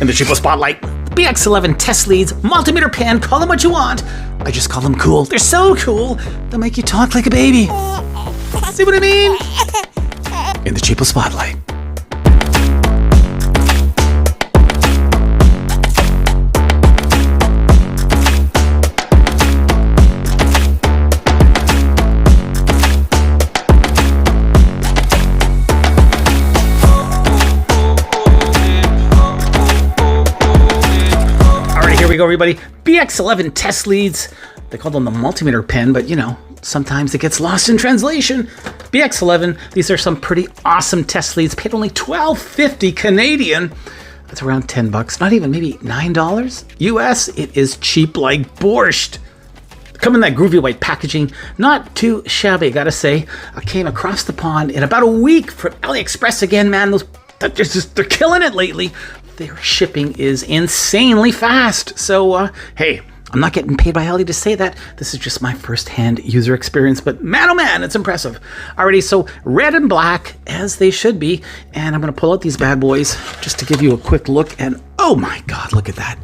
In the cheapest spotlight, BX-11 Test leads, multimeter pen, call them what you want. I just call them cool. They're so cool, they'll make you talk like a baby. See what I mean? In the cheapest spotlight. Here we go, everybody. BX-11 Test leads. They call them the multimeter pen, but you know, sometimes it gets lost in translation. BX-11, these are some pretty awesome test leads. Paid only $12.50 Canadian. That's around 10 bucks. Not even, maybe $9 US. It is cheap like borscht. Come in that groovy white packaging. Not too shabby, I gotta say. I came across the pond in about a week from AliExpress again, man. They're killing it lately. Their shipping is insanely fast. So, hey, I'm not getting paid by Ali to say that. This is just my first-hand user experience, but man, oh man, it's impressive. Alrighty, so red and black, as they should be, and I'm gonna pull out these bad boys just to give you a quick look, and oh my God, look at that.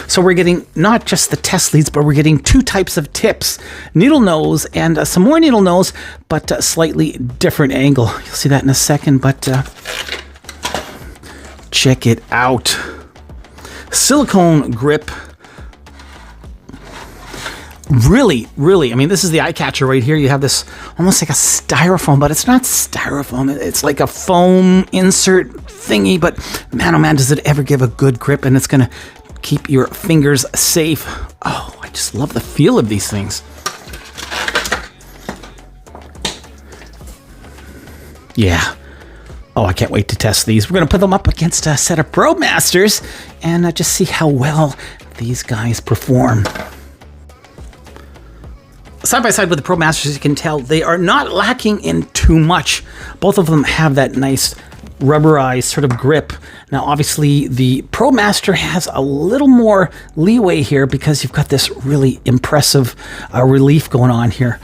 So we're getting not just the test leads, but we're getting two types of tips. Needle nose and some more needle nose, but a slightly different angle. You'll see that in a second, but check it out. Silicone grip. Really, I mean, this is the eye catcher right here. You have this almost like a styrofoam, but it's not styrofoam. It's like a foam insert thingy, but man, oh man, does it ever give a good grip, and it's gonna keep your fingers safe. Oh, I just love the feel of these things. Yeah. Oh, I can't wait to test these. We're going to put them up against a set of ProbeMasters and just see how well these guys perform. Side by side with the ProbeMasters, as you can tell, they are not lacking in too much. Both of them have that nice rubberized sort of grip. Now, obviously, the ProbeMaster has a little more leeway here because you've got this really impressive relief going on here.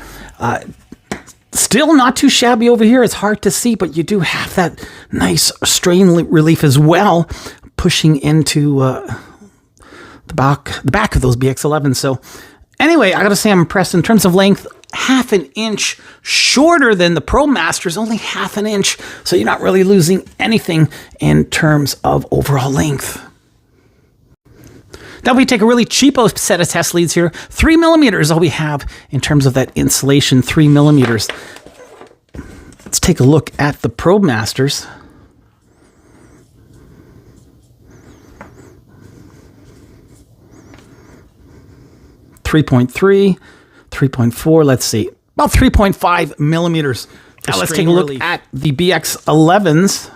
Still not too shabby over here. It's hard to see, but you do have that nice strain relief as well, pushing into the back of those BX-11s. So anyway, I gotta say I'm impressed in terms of length. Half an inch shorter than the ProbeMasters, only half an inch. So you're not really losing anything in terms of overall length. Now we take a really cheapo set of test leads here. 3mm is all we have in terms of that insulation, 3mm. Let's take a look at the ProbeMasters. .3, 3.4, let's see, about 3.5mm. Now let's take a look at the BX-11s.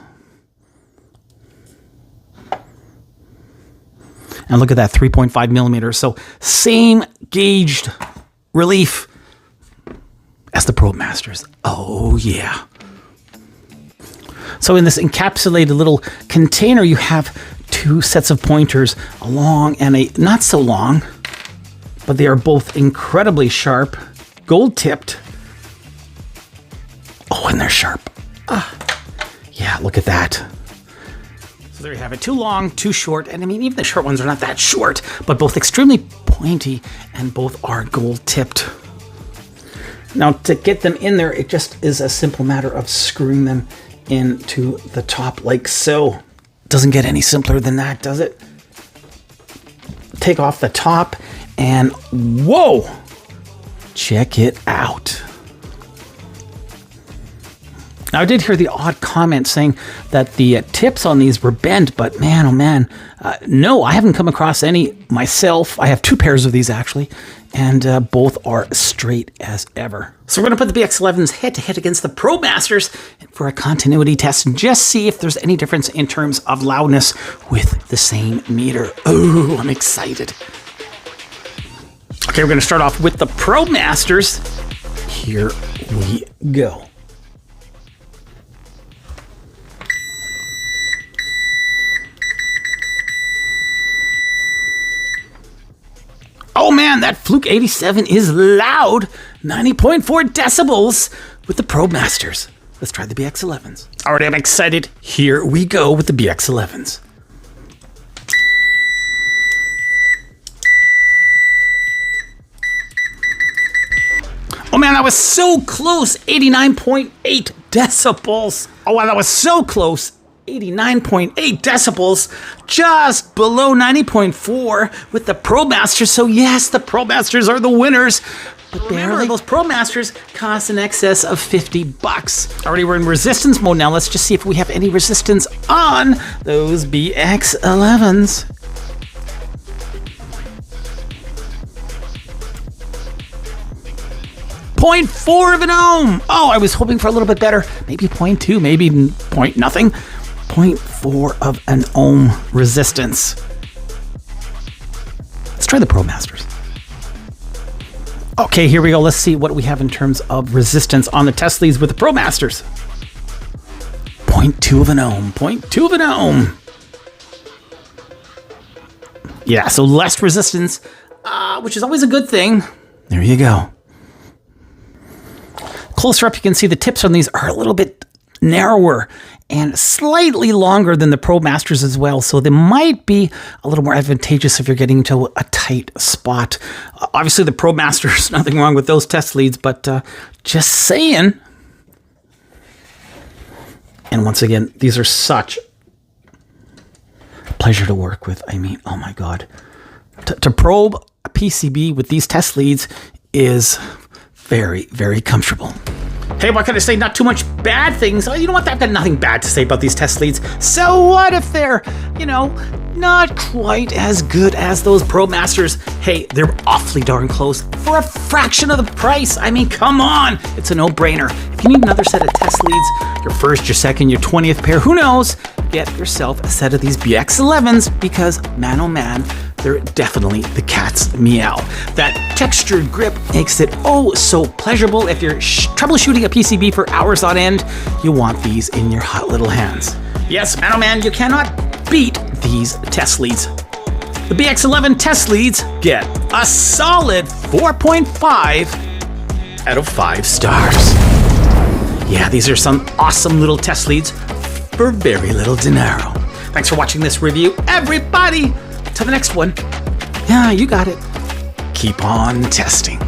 And look at that, 3.5mm. So same gauged relief as the ProbeMasters. Oh yeah. So in this encapsulated little container, you have two sets of pointers, a long and a not so long, but they are both incredibly sharp, gold tipped. Oh, and they're sharp. Yeah, look at that. So there you have it, too long, too short, and I mean, even the short ones are not that short, but both extremely pointy, and both are gold tipped. Now, to get them in there, it just is a simple matter of screwing them into the top like so. Doesn't get any simpler than that, does it? Take off the top, and whoa! Check it out. Now, I did hear the odd comment saying that the tips on these were bent, but man, oh man, no, I haven't come across any myself. I have two pairs of these actually, and both are straight as ever. So we're going to put the BX-11s head-to-head against the ProbeMasters for a continuity test and just see if there's any difference in terms of loudness with the same meter. Oh, I'm excited. Okay, we're going to start off with the ProbeMasters. Here we go. Oh man, that Fluke 87 is loud. 90.4 decibels with the ProbeMasters. Let's try the BX-11s. All right, I'm excited. Here we go with the BX-11s. Oh man, that was so close. 89.8 decibels. Oh wow, that was so close. 89.8 decibels, just below 90.4 with the ProbeMasters. So yes, the ProbeMasters are the winners. But barely. Those ProbeMasters cost in excess of $50. Already we're in resistance mode now. Let's just see if we have any resistance on those BX-11s. .4 of an ohm. Oh, I was hoping for a little bit better. Maybe 0.2, maybe point nothing. 0.4 of an ohm resistance. Let's try the ProbeMasters. Okay, here we go. Let's see what we have in terms of resistance on the test leads with the ProbeMasters. 0.2 of an ohm. 0.2 of an ohm. Yeah, so less resistance, which is always a good thing. There you go. Closer up, you can see the tips on these are a little bit narrower and slightly longer than the ProbeMasters as well. So they might be a little more advantageous if you're getting into a tight spot. Obviously, the ProbeMasters, nothing wrong with those test leads, but just saying. And once again, these are such a pleasure to work with. I mean, oh my God. To probe a PCB with these test leads is very, very comfortable. Hey, what can I say? Not too much bad things. Oh, you know what? I've got nothing bad to say about these test leads. So what if they're, you know, not quite as good as those ProbeMasters? Hey, they're awfully darn close for a fraction of the price. I mean, come on. It's a no-brainer. If you need another set of test leads, your first, your second, your 20th pair, who knows? Get yourself a set of these BX-11s because, man, oh man, they're definitely the cat's meow. That textured grip makes it oh so pleasurable. If you're troubleshooting a PCB for hours on end, you want these in your hot little hands. Yes, man, oh man, you cannot beat these test leads. The BX-11 test leads get a solid 4.5 out of 5 stars. Yeah, these are some awesome little test leads for very little dinero. Thanks for watching this review, everybody. Till the next one. Yeah, you got it. Keep on testing.